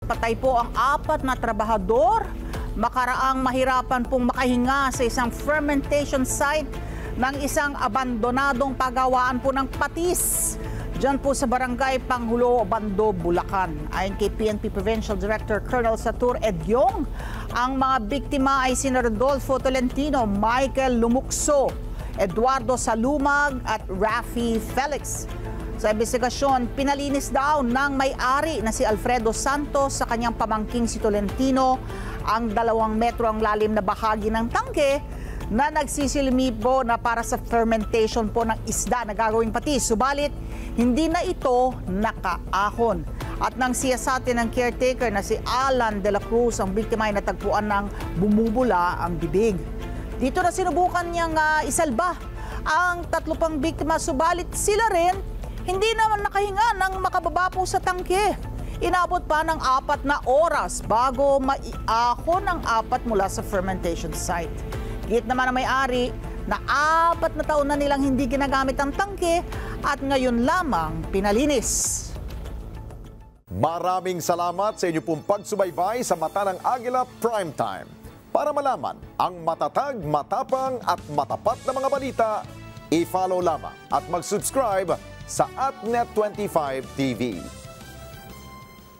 Patay po ang 4 na trabahador. Makaraang mahirapan pong makahinga sa isang fermentation site ng isang abandonadong pagawaan po ng patis. Diyan po sa barangay Panghulo, Bando, Bulacan. Ayon kay PNP Provincial Director Colonel Satur Edyong, ang mga biktima ay sina Rodolfo Tolentino, Michael Lumukso, Eduardo Salumag at Rafi Felix. Sa investigasyon, pinalinis daw ng may-ari na si Alfredo Santos sa kanyang pamangking si Tolentino ang 2 metro ang lalim na bahagi ng tangke na nagsisilmi po na para sa fermentation po ng isda na gagawing patis. Subalit, hindi na ito nakaahon. At nang siyasatin ng caretaker na si Alan de la Cruz, ang biktima ay natagpuan ng bumubula ang bibig. Dito na sinubukan niyang isalba ang 3 pang biktima, subalit sila rin hindi naman nakahinga ng makababa po sa tangke. Inabot pa ng 4 na oras bago maiahon ang 4 mula sa fermentation site. Git naman ang may-ari na 4 na taon na nilang hindi ginagamit ang tangke at ngayon lamang pinalinis. Maraming salamat sa inyo pong pagsubaybay sa Mata ng Agila Primetime. Para malaman ang matatag, matapang at matapat na mga balita, i-follow lamang at mag-subscribe sa @Net25 TV.